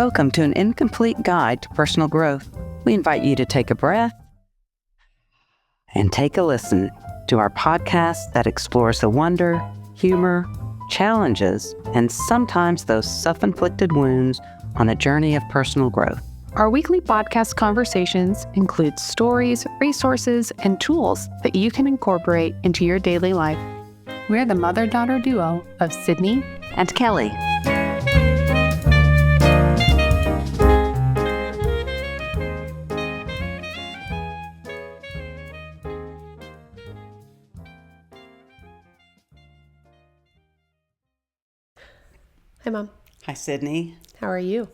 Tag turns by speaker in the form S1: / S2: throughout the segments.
S1: Welcome to an incomplete guide to personal growth. We invite you to take a breath and take a listen to our podcast that explores the wonder, humor, challenges, and sometimes those self-inflicted wounds on a journey of personal growth.
S2: Our weekly podcast conversations include stories, resources, and tools that you can incorporate into your daily life. We're the mother-daughter duo of Sydney
S1: And Kelly.
S2: Hi, Mom.
S1: Hi, Sydney.
S2: How are you?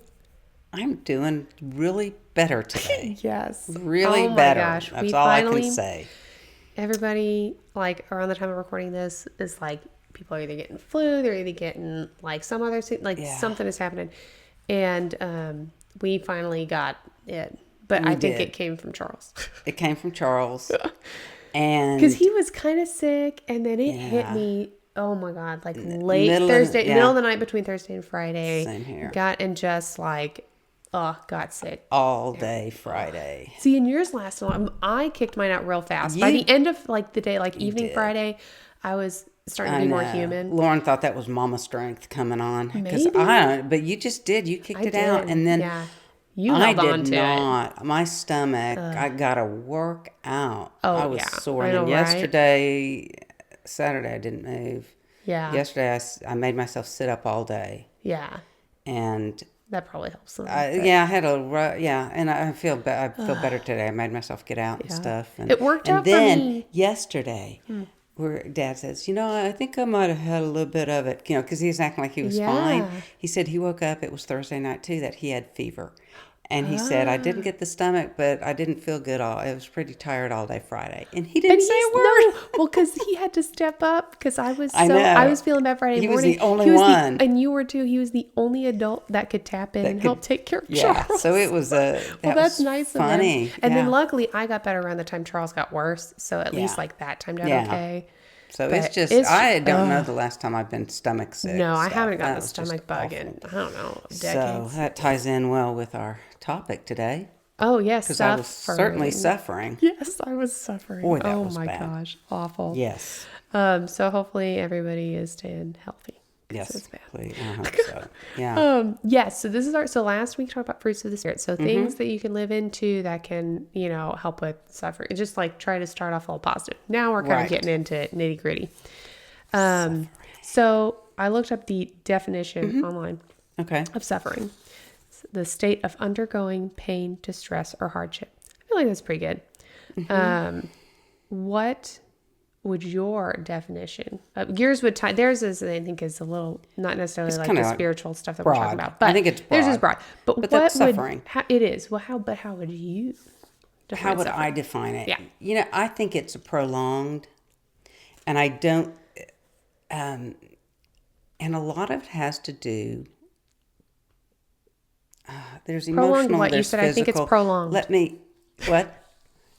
S1: I'm doing really better today.
S2: Yes.
S1: Really
S2: my
S1: better.
S2: Gosh.
S1: That's all I can say.
S2: Everybody, around the time of recording this, is people are either getting flu, they're either getting some other something is happening, and we finally got it. But I think it came from Charles.
S1: It came from Charles, and
S2: because he was kind of sick, and then it hit me. Oh my God! Late Thursday, middle of the night between Thursday and Friday.
S1: Same here.
S2: Got sick
S1: all day Friday.
S2: See, and yours lasted long. I kicked mine out real fast. By the end of the day, evening Friday, I was starting to be more human.
S1: Lauren thought that was mama strength coming on.
S2: Maybe.
S1: But you just did. You kicked it out, and then
S2: you held on to
S1: it. My stomach. I got to work out.
S2: Oh,
S1: I was sore. And yesterday, Saturday, I didn't move.
S2: Yeah.
S1: Yesterday, I made myself sit up all day.
S2: Yeah.
S1: And
S2: that probably helps.
S1: I had and I feel better today. I made myself get out and stuff. And
S2: it worked out
S1: for me.
S2: And then
S1: yesterday, where Dad says, I think I might have had a little bit of it, because he was acting like he was fine. He said he woke up, it was Thursday night too, that he had fever. And he said, I didn't get the stomach, but I didn't feel good I was pretty tired all day Friday. And he didn't say a word.
S2: No, well, because he had to step up because I was feeling bad Friday morning.
S1: He was the only one.
S2: And you were too. He was the only adult that could tap in and help take care of Charles.
S1: So it was
S2: that's nice
S1: funny.
S2: Of him. And then luckily I got better around the time Charles got worse. So at least that timed out okay.
S1: So I don't know the last time I've been stomach sick.
S2: No, I haven't gotten a stomach bug in, I don't know, decades.
S1: So that ties in well with our topic today.
S2: Oh, yes,
S1: because I was certainly suffering.
S2: Yes, I was suffering.
S1: Boy, that was
S2: my
S1: bad.
S2: Gosh, awful.
S1: Yes.
S2: So hopefully everybody is staying healthy.
S1: Yes,
S2: it's bad.
S1: I hope so. Yeah.
S2: Yes. So this is so last week we talked about fruits of the spirit. So things that you can live into that can, help with suffering. Just try to start off all positive. Now we're kind of getting into nitty gritty. So I looked up the definition online of suffering. The state of undergoing pain, distress, or hardship. I feel like that's pretty good. What would your definition? Yours would tie. Theirs is, I think, is a little not necessarily the spiritual stuff that
S1: broad.
S2: We're talking about. But
S1: I think it's broad.
S2: Theirs is broad. But what
S1: that's suffering.
S2: It is. Well, how would you?
S1: How would I define it? Yeah. I think it's a prolonged, and I don't. And a lot of it has to do. There's emotional.
S2: Prolonged what? You said
S1: physical.
S2: I think it's prolonged.
S1: What?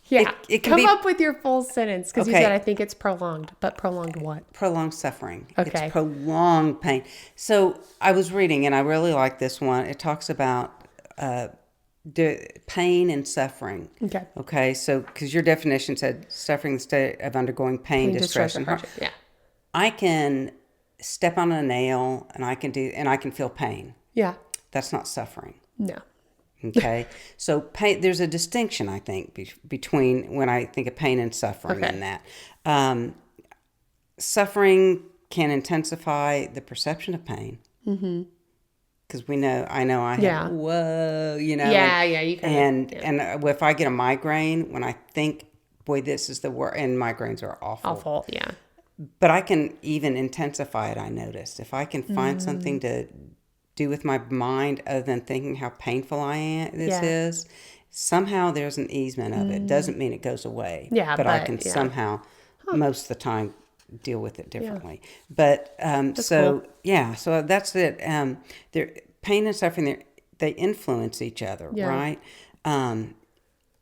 S2: Yeah.
S1: It can
S2: Come
S1: be,
S2: up with your full sentence because you said I think it's prolonged. But prolonged what?
S1: Prolonged suffering.
S2: Okay.
S1: It's prolonged pain. So I was reading, and I really like this one. It talks about pain and suffering.
S2: Okay.
S1: Okay. So because your definition said suffering the state of undergoing pain, distress, and hardship.
S2: Yeah.
S1: I can step on a nail, and I can feel pain.
S2: Yeah.
S1: That's not suffering.
S2: No.
S1: Okay. So pain, there's a distinction, I think, between when I think of pain and suffering and that. Suffering can intensify the perception of pain. Because I know I have, whoa,
S2: Yeah, you can.
S1: And if I get a migraine, when I think, boy, this is the worst, and migraines are awful.
S2: Awful, yeah.
S1: But I can even intensify it, I noticed. If I can find something to do with my mind other than thinking how painful this is, somehow there's an easement of it. Doesn't mean it goes away.
S2: Yeah,
S1: but I can somehow, most of the time, deal with it differently. But so that's it. Pain and suffering, they influence each other, right? And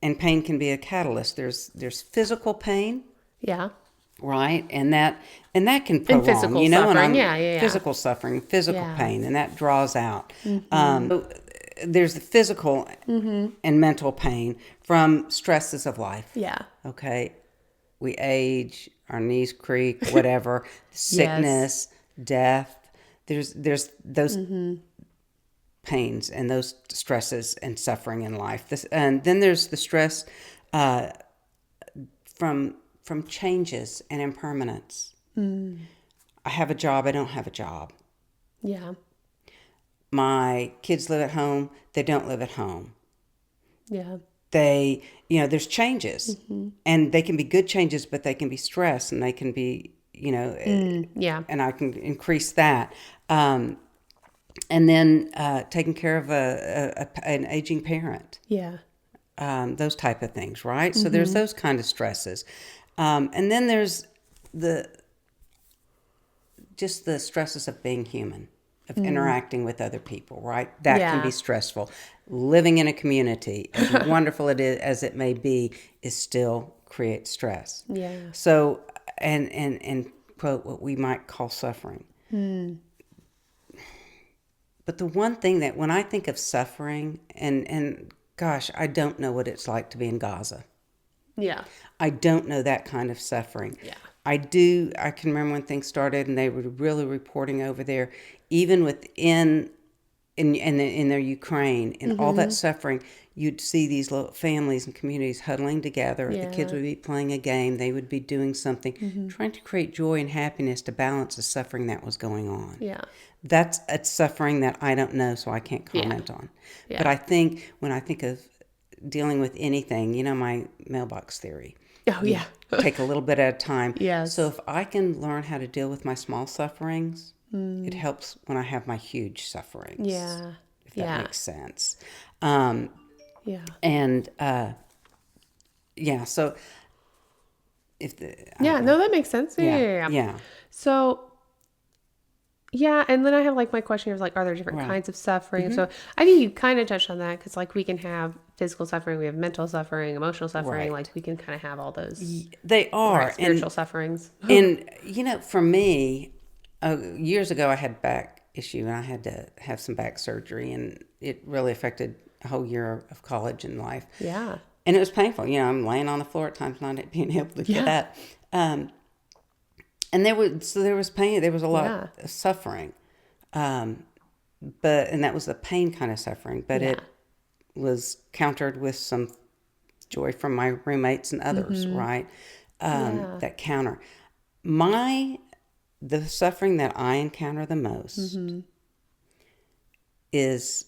S1: pain can be a catalyst. There's physical pain.
S2: Yeah.
S1: Right, and that can prolong,
S2: physical suffering,
S1: physical suffering, physical pain, and that draws out. So there's the physical and mental pain from stresses of life.
S2: Yeah.
S1: Okay. We age, our knees creak, whatever, sickness, death. There's those pains and those stresses and suffering in life. And then there's the stress from changes and impermanence. I have a job, I don't have a job.
S2: Yeah.
S1: My kids live at home, they don't live at home.
S2: Yeah.
S1: They, there's changes. And they can be good changes, but they can be stress, and they can be,
S2: Yeah.
S1: and I can increase that. And then taking care of an aging parent.
S2: Yeah.
S1: Those type of things, right? So there's those kind of stresses. And then there's the stresses of being human, of interacting with other people, right? That can be stressful. Living in a community, as wonderful as it may be, is still creates stress.
S2: Yeah.
S1: So, and quote, what we might call suffering. But the one thing that when I think of suffering, and gosh, I don't know what it's like to be in Gaza.
S2: Yeah.
S1: I don't know that kind of suffering.
S2: Yeah.
S1: I can remember when things started and they were really reporting over there, even within in their Ukraine and all that suffering, you'd see these little families and communities huddling together.
S2: Yeah.
S1: The kids would be playing a game. They would be doing something, trying to create joy and happiness to balance the suffering that was going on.
S2: Yeah.
S1: That's a suffering that I don't know, so I can't comment on.
S2: Yeah.
S1: But I think when I think of dealing with anything, my mailbox theory.
S2: Oh, yeah.
S1: Take a little bit at a time.
S2: Yes.
S1: So if I can learn how to deal with my small sufferings, it helps when I have my huge sufferings.
S2: Yeah.
S1: If that makes sense.
S2: Yeah.
S1: And so if
S2: no, that makes sense. Yeah. So, yeah, and then I have my question of are there different kinds of suffering? So I think you kind of touched on that because we can have physical suffering, we have mental suffering, emotional suffering. We can kind of have all those.
S1: They are
S2: spiritual sufferings.
S1: And for me, years ago I had back issue and I had to have some back surgery, and it really affected a whole year of college and life.
S2: Yeah.
S1: And it was painful. I'm laying on the floor at times, not being able to get up. And there was pain. There was a lot of suffering, and that was the pain kind of suffering. But it was countered with some joy from my roommates and others, right? That counter the suffering that I encounter the most is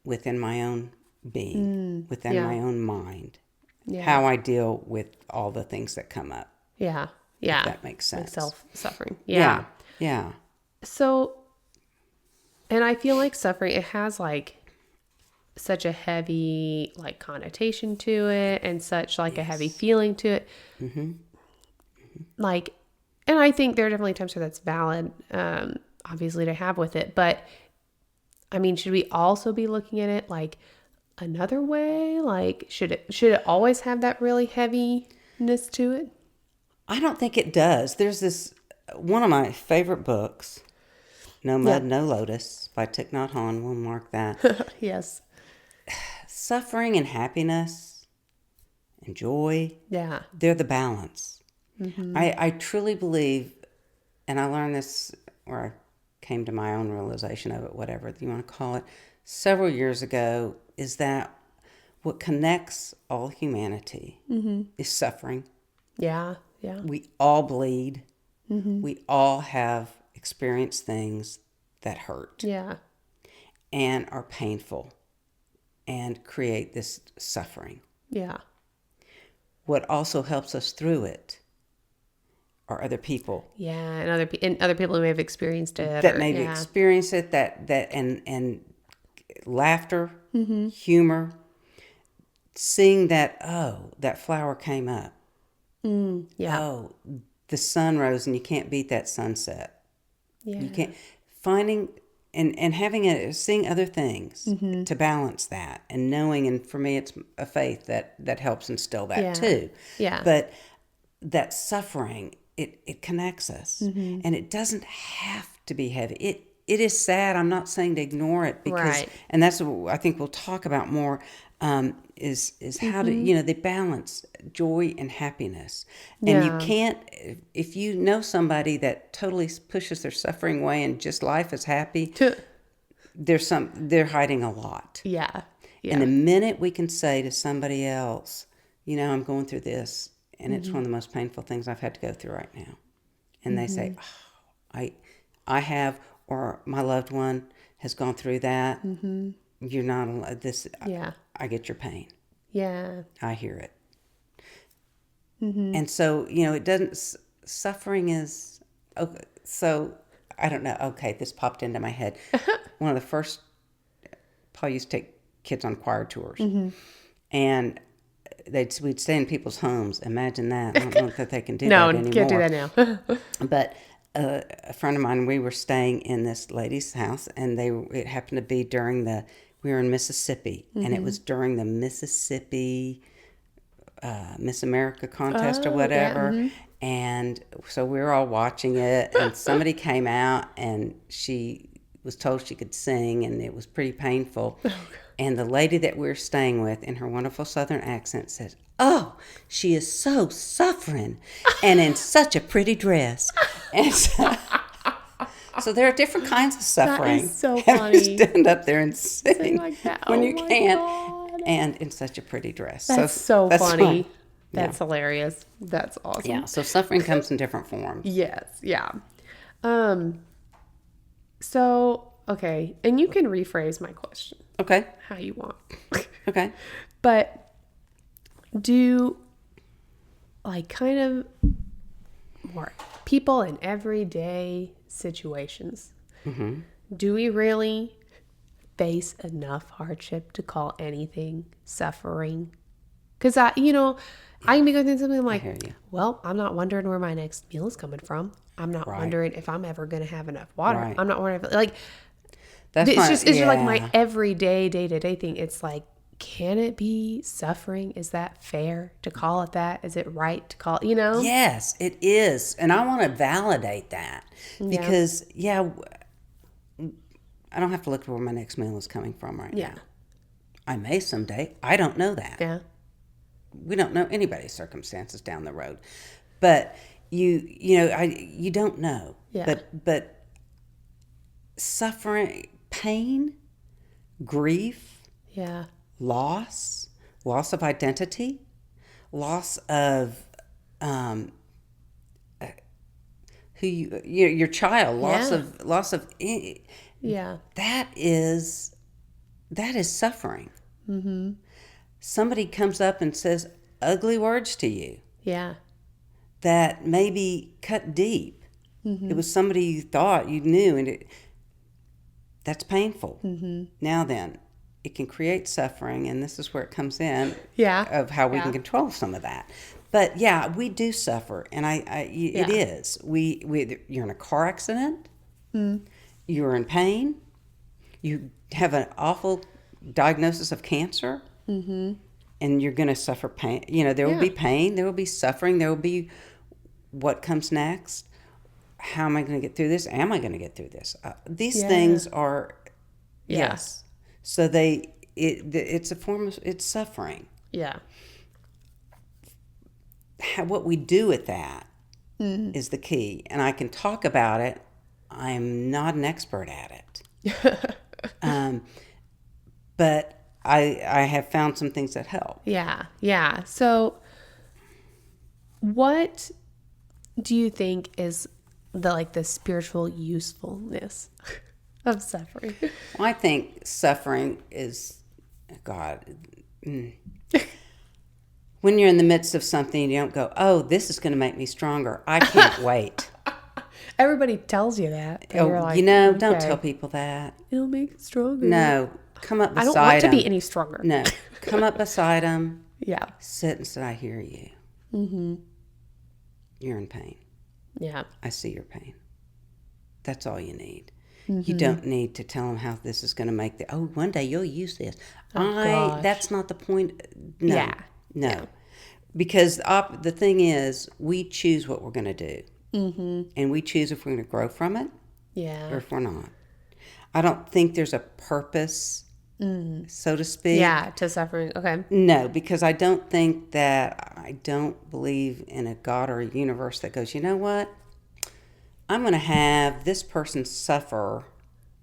S1: within my own being, within my own mind. Yeah. How I deal with all the things that come up.
S2: Yeah. Yeah.
S1: If that makes sense.
S2: Self-suffering. Yeah.
S1: Yeah.
S2: So, and I feel like suffering, it has such a heavy connotation to it, and such a heavy feeling to it. And I think there are definitely times where that's valid, obviously, to have with it. But I mean, should we also be looking at it another way? Should it always have that really heaviness to it?
S1: I don't think it does. There's this one of my favorite books, No Mud, No Lotus by Thich Nhat Hanh. We'll mark that.
S2: Yes.
S1: Suffering and happiness and joy.
S2: Yeah.
S1: They're the balance. I truly believe, and I learned this, or I came to my own realization of it, whatever you want to call it, several years ago, is that what connects all humanity is suffering.
S2: Yeah. Yeah.
S1: We all bleed. We all have experienced things that hurt.
S2: Yeah.
S1: And are painful and create this suffering.
S2: Yeah.
S1: What also helps us through it are other people.
S2: Yeah, and other people who may have experienced it.
S1: That maybe experienced it, and laughter, humor, seeing that, oh, that flower came up.
S2: Yeah.
S1: Oh, the sun rose and you can't beat that sunset.
S2: Yeah.
S1: You can't finding and having seeing other things to balance that, and knowing, and for me it's a faith that helps instill that too.
S2: Yeah.
S1: But that suffering, it connects us, and it doesn't have to be heavy. it is sad. I'm not saying to ignore it because, and that's what I think we'll talk about more, is how to, they balance joy and happiness. And you can't, if you know somebody that totally pushes their suffering away and just life is happy, they're hiding a lot.
S2: Yeah.
S1: And the minute we can say to somebody else, I'm going through this, and it's one of the most painful things I've had to go through right now. And they say, I have, or my loved one has gone through that. You're not allowed this. I get your pain.
S2: Yeah.
S1: I hear it. And so, it doesn't, suffering is, okay, so I don't know. Okay, this popped into my head. One of the first, Paul used to take kids on choir tours. And we'd stay in people's homes. Imagine that. I don't know that they can do that anymore.
S2: No, can't do that now.
S1: But a friend of mine, we were staying in this lady's house, and it happened to be we were in Mississippi, and it was during the Mississippi Miss America contest or whatever. Yeah, and so we were all watching it, and somebody came out, and she was told she could sing, and it was pretty painful. And the lady that we were staying with, in her wonderful Southern accent, said, "Oh, she is so suffering, and in such a pretty dress." And so there are different kinds of suffering.
S2: That is so funny.
S1: Stand up there and sing
S2: like that.
S1: when you can, and in such a pretty dress.
S2: That's so funny.
S1: Fun.
S2: That's hilarious. That's awesome.
S1: Yeah. So suffering comes in different forms.
S2: Yes. Yeah. So okay, and you can rephrase my question.
S1: Okay.
S2: How you want.
S1: Okay.
S2: But do kind of more people in everyday situations, do we really face enough hardship to call anything suffering? Because I can be going through something like, well, I'm not wondering where my next meal is coming from. I'm not wondering if I'm ever going to have enough water. I'm not wondering if, it's just like my everyday, day-to-day thing. It's like, can it be suffering? Is that fair to call it that? Is it right to call it,
S1: Yes, it is. And I want to validate that because, I don't have to look for where my next meal is coming from right now. I may someday. I don't know that.
S2: Yeah.
S1: We don't know anybody's circumstances down the road. But you don't know.
S2: Yeah.
S1: But suffering, pain, grief, loss of identity, loss of who your child, loss of that is suffering. Somebody comes up and says ugly words to you that maybe cut deep. It was somebody you thought you knew, and that's painful. Now then, it can create suffering, and this is where it comes in of how we can control some of that. But we do suffer, and it is. You're in a car accident, you're in pain, you have an awful diagnosis of cancer, and you're going to suffer pain. There will be pain, there will be suffering, there will be what comes next. How am I going to get through this? Am I going to get through this? These things are, yes. So it's a form of, it's suffering. Yeah. What we do with that is the key. And I can talk about it. I'm not an expert at it. But I have found some things that help. Yeah. Yeah. So what do you think is the spiritual usefulness of suffering? Well, I think suffering is, when you're in the midst of something, you don't go, oh, this is going to make me stronger. I can't wait. Everybody tells you that. You're like, don't tell people that. It'll make it stronger. No, come up beside them. I don't want to be any stronger. No, come up beside them. Yeah. Sit and say, I hear you. Mm-hmm. You're in pain. Yeah. I see your pain. That's all you need. Mm-hmm. You don't need to tell them how this is going to make one day you'll use this. That's not the point. No. Yeah. No. Yeah. Because the thing is, we choose what we're going to do. Mm-hmm. And we choose if we're going to grow from it or if we're not. I don't think there's a purpose, so to speak.
S2: Yeah, to suffering. Okay.
S1: No, because I don't believe in a God or a universe that goes, you know what? I'm going to have this person suffer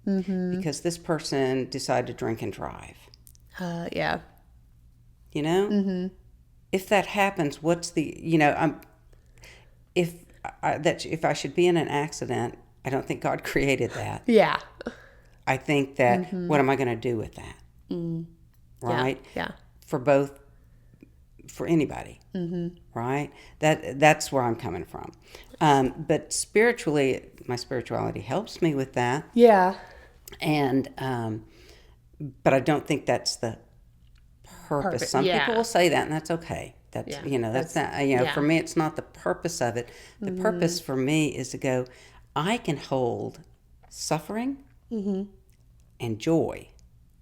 S1: because this person decided to drink and drive.
S2: Yeah.
S1: You know? If that happens, what's the, if I should be in an accident, I don't think God created that.
S2: Yeah.
S1: I think that, what am I going to do with that? Right?
S2: Yeah.
S1: For anybody, right? That's where I'm coming from. But spiritually, my spirituality helps me with that.
S2: Yeah.
S1: And, but I don't think that's the purpose. Some people will say that, and that's okay. That's, that's not, for me, it's not the purpose of it. The purpose for me is to go, I can hold suffering and joy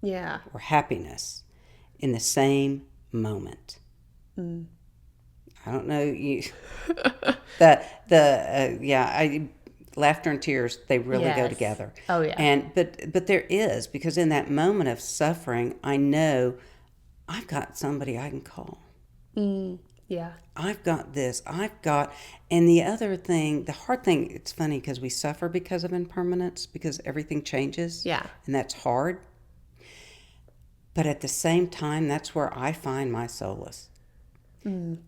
S1: or happiness in the same moment. I don't know you. Laughter and tears, they really go together.
S2: Oh yeah.
S1: And but there is, because in that moment of suffering, I know I've got somebody I can call.
S2: Yeah.
S1: I've got this. And the other thing, the hard thing, it's funny because we suffer because of impermanence, because everything changes.
S2: Yeah.
S1: And that's hard. But at the same time, that's where I find my solace.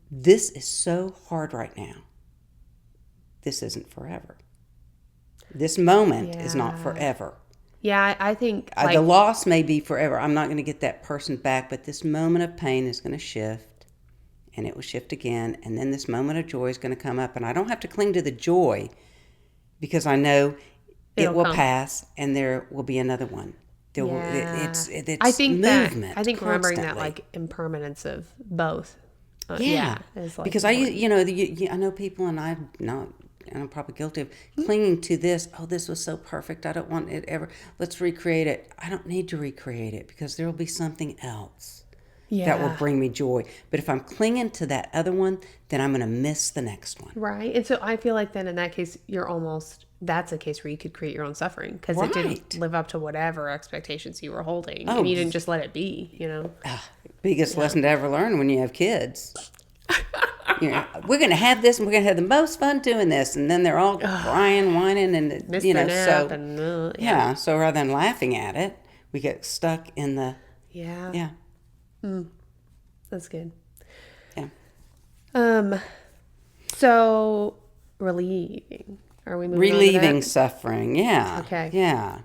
S1: This is so hard right now. This isn't forever. This moment is not forever.
S2: Yeah, I think
S1: the loss may be forever. I'm not going to get that person back, but this moment of pain is going to shift, and it will shift again, and then this moment of joy is going to come up, and I don't have to cling to the joy because I know it will pass, and there will be another one. It's
S2: I think
S1: movement.
S2: I think
S1: constantly.
S2: remembering that impermanence of both.
S1: Is because I know people, and I'm probably guilty of clinging to this. Oh, this was so perfect. I don't want it ever. Let's recreate it. I don't need to recreate it because there will be something else that will bring me joy. But if I'm clinging to that other one, then I'm going to miss the next one.
S2: Right. And so I feel like then in that case, that's a case where you could create your own suffering because it didn't live up to whatever expectations you were holding. And you didn't just let it be,
S1: Biggest lesson to ever learn when you have kids. We're going to have this, and we're going to have the most fun doing this, and then they're all crying, whining, and so rather than laughing at it, we get stuck in the
S2: That's good.
S1: Yeah.
S2: So relieving. Are we moving
S1: relieving
S2: on to that?
S1: suffering? Yeah.
S2: Okay.
S1: Yeah.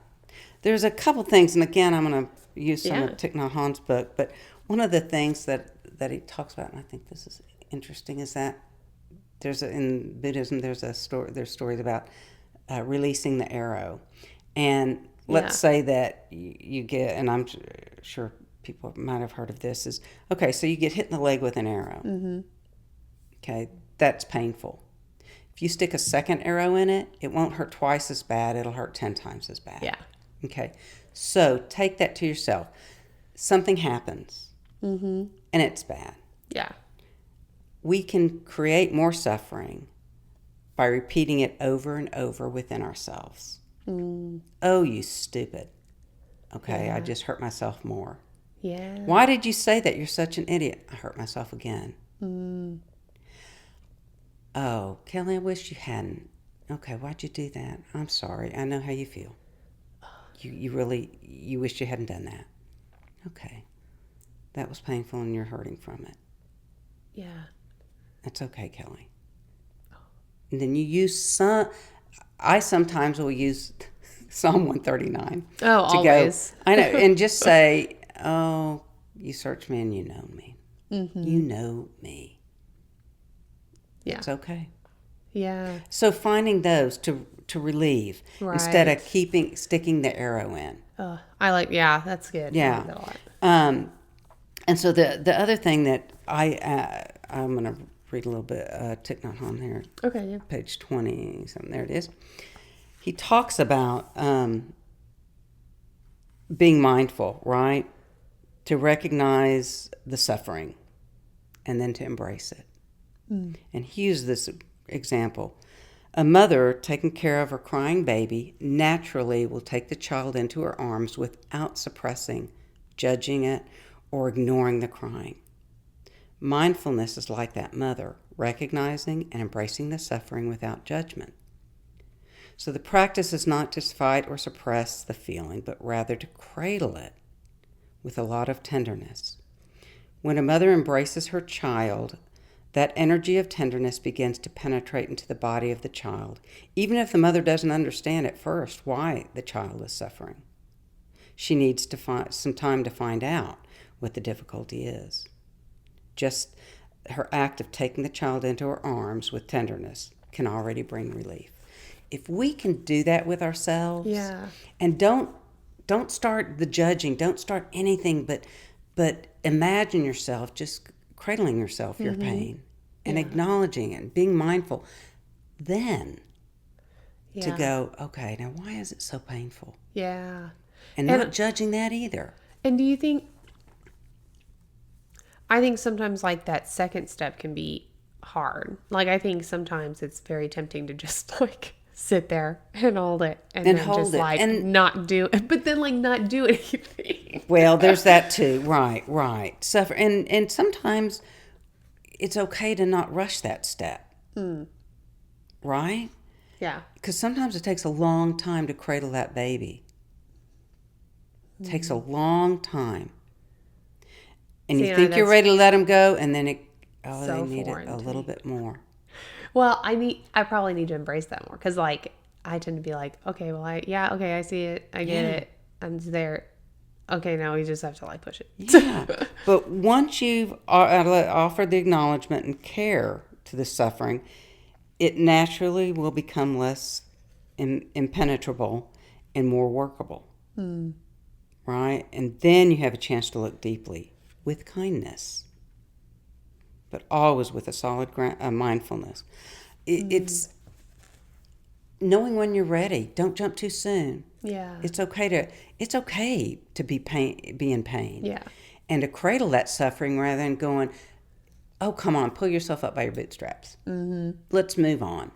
S1: There's a couple things, and again, I'm going to use some of Thich Nhat Hanh's book, but one of the things that he talks about, and I think this is interesting, is that in Buddhism there's stories about releasing the arrow, and let's say that you get, and I'm sure people might have heard of this, is okay, so you get hit in the leg with an arrow. Okay, that's painful. If you stick a second arrow in it, it won't hurt twice as bad, it'll hurt 10 times as bad.
S2: Yeah.
S1: Okay, so take that to yourself. Something happens and it's bad.
S2: Yeah.
S1: We can create more suffering by repeating it over and over within ourselves. Oh, you stupid. Okay, I just hurt myself more.
S2: Yeah.
S1: Why did you say that? You're such an idiot. I hurt myself again. Oh, Kelly, I wish you hadn't. Okay, why'd you do that? I'm sorry. I know how you feel. You wish you hadn't done that. Okay. That was painful and you're hurting from it.
S2: Yeah.
S1: That's okay, Kelly. And then you use I sometimes will use Psalm 139.
S2: Oh, always.
S1: Go, I know, and just say, oh, you search me and you know me. You know me.
S2: Yeah.
S1: It's okay.
S2: Yeah.
S1: So finding those to relieve instead of sticking the arrow in.
S2: That's good.
S1: Yeah.
S2: I like that a lot.
S1: And so the other thing that I'm going to read a little bit, Thich Nhat Hanh here.
S2: Okay, yeah.
S1: Page 20 something. There it is. He talks about being mindful, right? To recognize the suffering and then to embrace it. And he used this example
S3: A mother taking care of her crying baby naturally will take the child into her arms without suppressing, judging it, or ignoring the crying. Mindfulness is like that mother, recognizing and embracing the suffering without judgment. So the practice is not to fight or suppress the feeling, but rather to cradle it with a lot of tenderness. When a mother embraces her child, that energy of tenderness begins to penetrate into the body of the child, even if the mother doesn't understand at first why the child is suffering. She needs to find some time to find out what the difficulty is. Just her act of taking the child into her arms with tenderness can already bring relief. If we can do that with ourselves, and don't start the judging, don't start anything, but imagine yourself just cradling yourself, your pain, and acknowledging it and being mindful, then to go, okay, now why is it so painful?
S2: Yeah.
S3: And not judging that either.
S2: And do you think, I think sometimes like that second step can be hard. Like I think sometimes it's very tempting to just like sit there and hold it and then
S3: hold
S2: just
S3: it.
S2: like
S3: And
S2: not do it, but then like not do anything.
S3: well, there's that too. Right. Suffer. And sometimes it's okay to not rush that step. Right?
S2: Yeah.
S3: Because sometimes it takes a long time to cradle that baby. It takes a long time. And you think you're ready to let them go, and then they need it a little bit more.
S2: Well, I probably need to embrace that more because, like, I tend to be like, okay, well, I see it, I get it, I'm there. Okay, now we just have to like push it.
S3: Yeah, but once you've offered the acknowledgement and care to the suffering, it naturally will become less impenetrable and more workable. Right, and then you have a chance to look deeply with kindness, but always with a solid mindfulness. It's knowing when you're ready. Don't jump too soon.
S2: Yeah.
S3: It's okay to be in pain.
S2: Yeah.
S3: And to cradle that suffering rather than going, oh, come on, pull yourself up by your bootstraps. Let's move on.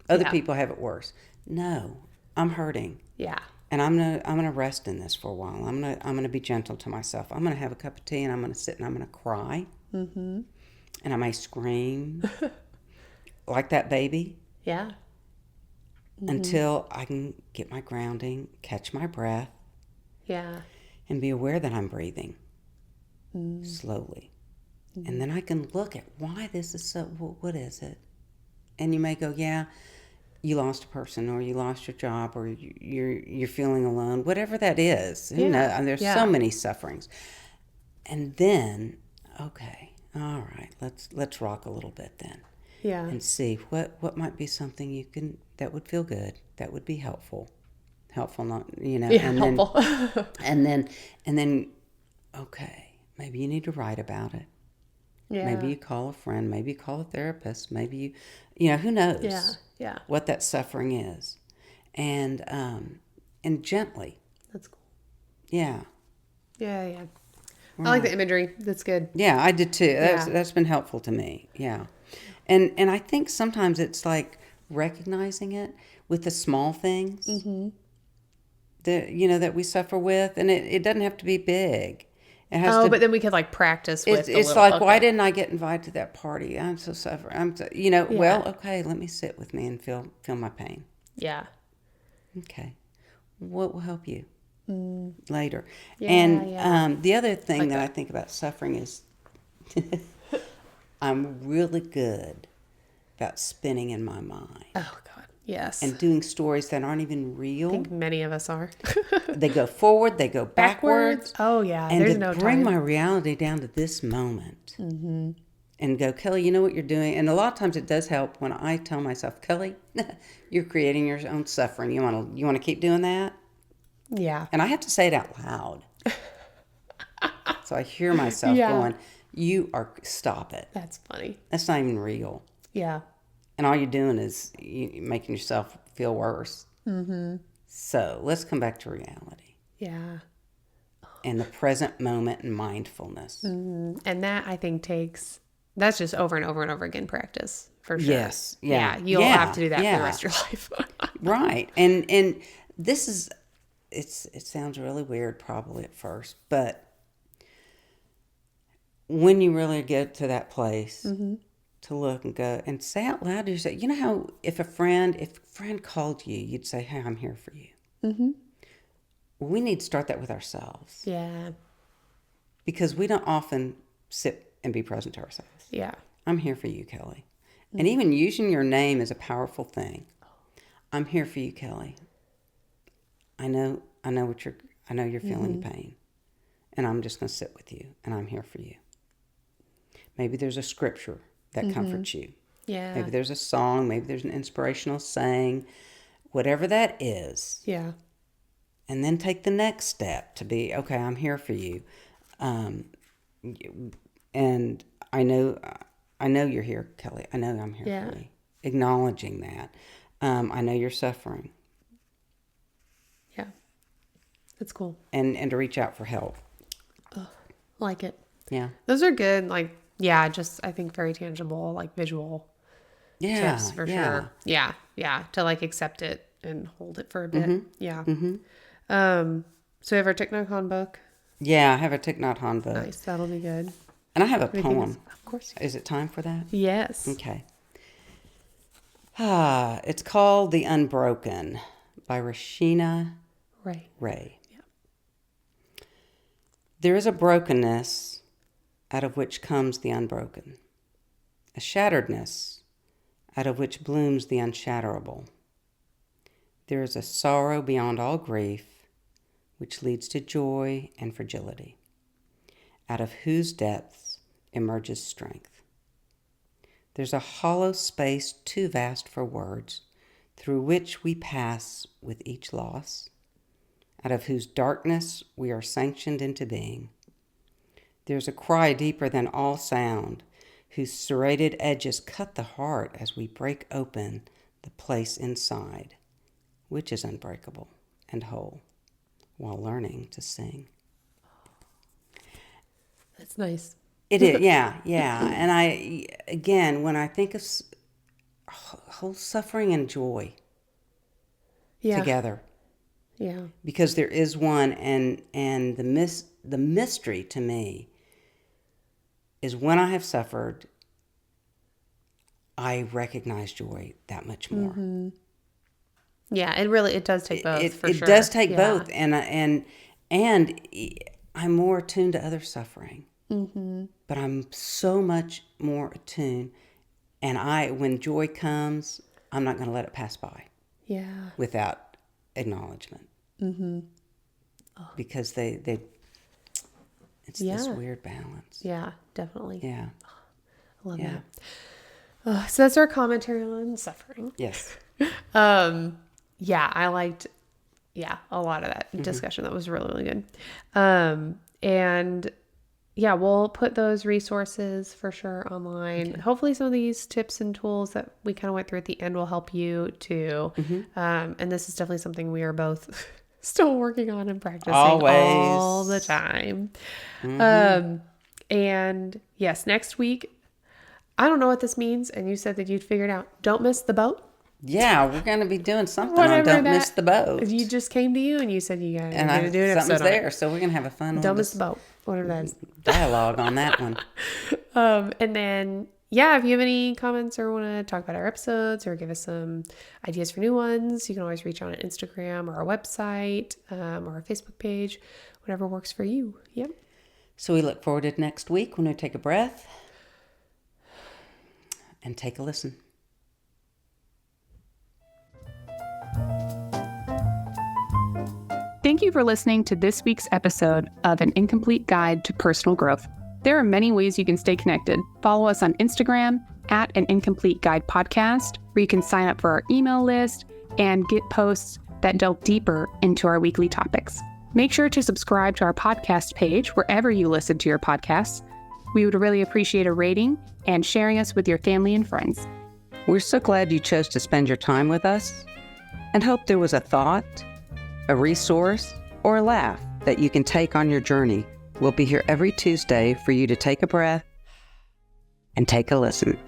S3: Other people have it worse. No, I'm hurting.
S2: Yeah.
S3: And I'm gonna rest in this for a while. I'm gonna be gentle to myself. I'm gonna have a cup of tea and I'm gonna sit and I'm gonna cry. And I may scream like that baby.
S2: Yeah.
S3: Until I can get my grounding, catch my breath.
S2: Yeah.
S3: And be aware that I'm breathing slowly. And then I can look at why this is so. What is it? And you may go, yeah. You lost a person, or you lost your job, or you're feeling alone, whatever that is. You know, and there's so many sufferings. And then, okay, all right, let's rock a little bit then.
S2: Yeah.
S3: And see what might be something that would feel good, that would be helpful, not
S2: Yeah,
S3: and
S2: helpful.
S3: then and then, okay, maybe you need to write about it.
S2: Yeah.
S3: Maybe you call a friend. Maybe you call a therapist. Maybe who knows?
S2: Yeah.
S3: What that suffering is, and gently.
S2: That's cool.
S3: Yeah.
S2: Yeah.
S3: Right.
S2: I like the imagery. That's good.
S3: Yeah, I did too. That's been helpful to me. Yeah, and I think sometimes it's like recognizing it with the small things that we suffer with, and it doesn't have to be big. It has
S2: but then we could like practice with.
S3: It's like, why didn't I get invited to that party? I'm so suffering. Well, okay, let me sit with me and feel my pain.
S2: Yeah.
S3: Okay, what will help you later?
S2: Yeah,
S3: and the other thing that I think about suffering is I'm really good about spinning in my mind.
S2: Oh God, yes.
S3: And doing stories that aren't even real.
S2: I think many of us are.
S3: They go forward, they go backwards.
S2: Oh yeah,
S3: and
S2: there's
S3: to
S2: no
S3: bring
S2: time.
S3: my reality down to this moment. And go, Kelly, you know what you're doing? And a lot of times it does help when I tell myself, Kelly, you're creating your own suffering. You want to keep doing that?
S2: Yeah.
S3: And I have to say it out loud. So I hear myself going, stop it.
S2: That's funny.
S3: That's not even real.
S2: Yeah.
S3: And all you're doing is making yourself feel worse. So let's come back to reality.
S2: Yeah.
S3: And the present moment and mindfulness.
S2: And that I think that's just over and over and over again practice for sure.
S3: Yes. Yeah.
S2: You'll have to do that for the rest of your life.
S3: Right. And this is, it sounds really weird probably at first, but when you really get to that place to look and go and say out loud to yourself, you know how if a friend called you, you'd say, hey, I'm here for you. Mm-hmm. Well, we need to start that with ourselves.
S2: Yeah.
S3: Because we don't often sit and be present to ourselves.
S2: Yeah.
S3: I'm here for you, Kelly. Mm-hmm. And even using your name is a powerful thing. I'm here for you, Kelly. I know you're feeling the pain. And I'm just going to sit with you. And I'm here for you. Maybe there's a scripture that comforts you.
S2: Yeah.
S3: Maybe there's a song. Maybe there's an inspirational saying. Whatever that is.
S2: Yeah.
S3: And then take the next step to be, okay, I'm here for you. And I know you're here, Kelly. I know I'm here for you. Acknowledging that. I know you're suffering.
S2: Yeah. That's cool.
S3: And to reach out for help.
S2: Like it.
S3: Yeah.
S2: Those are good. Like, just, I think very tangible, like visual tips for sure. Yeah. Yeah. To like accept it and hold it for a bit. Yeah. Mm-hmm. So we have our Thich Nhat Hanh book.
S3: Yeah, I have a Thich Nhat Hanh book.
S2: Nice. That'll be good.
S3: And I have a poem.
S2: Of course.
S3: Is it time for that?
S2: Yes.
S3: Okay. It's called The Unbroken by Rashina Ray.
S2: Yeah.
S3: There is a brokenness out of which comes the unbroken, a shatteredness out of which blooms the unshatterable. There is a sorrow beyond all grief, which leads to joy and fragility, out of whose depths emerges strength. There's a hollow space too vast for words, through which we pass with each loss, out of whose darkness we are sanctioned into being. There's a cry deeper than all sound, whose serrated edges cut the heart as we break open the place inside, which is unbreakable and whole, while learning to sing.
S2: That's nice.
S3: It is, yeah. And when I think of whole suffering and joy together.
S2: Yeah.
S3: Because there is one, and the mystery to me is when I have suffered, I recognize joy that much more.
S2: Mm-hmm. Yeah, it does take both.
S3: It does take both, and I'm more attuned to other suffering. Mm-hmm. But I'm so much more attuned, and when joy comes, I'm not going to let it pass by.
S2: Yeah.
S3: Without acknowledgement. Mm-hmm. Oh. Because it's this weird balance.
S2: Yeah, definitely.
S3: Yeah.
S2: I love that. So that's our commentary on suffering.
S3: Yes.
S2: I liked, a lot of that discussion. That was really, really good. And we'll put those resources for sure online. Okay. Hopefully some of these tips and tools that we kind of went through at the end will help you too. Mm-hmm. And this is definitely something we are both still working on and practicing all the time. Mm-hmm. And yes, next week, I don't know what this means. And you said that you'd figure it out. Don't miss the boat.
S3: Yeah, we're going to be doing something on Don't Miss the Boat.
S2: You just came to you and you said you guys are going to do an episode
S3: something's there, so we're going to have a fun
S2: Don't Miss the Boat, whatever that is.
S3: Dialogue on that one.
S2: And then, if you have any comments or want to talk about our episodes or give us some ideas for new ones, you can always reach out on Instagram or our website or our Facebook page, whatever works for you. Yep.
S3: So we look forward to next week when we take a breath and take a listen.
S4: Thank you for listening to this week's episode of An Incomplete Guide to Personal Growth. There are many ways you can stay connected. Follow us on Instagram at An Incomplete Guide Podcast, where you can sign up for our email list and get posts that delve deeper into our weekly topics. Make sure to subscribe to our podcast page wherever you listen to your podcasts. We would really appreciate a rating and sharing us with your family and friends.
S1: We're so glad you chose to spend your time with us and hope there was a thought, a resource, or a laugh that you can take on your journey. We'll be here every Tuesday for you to take a breath and take a listen.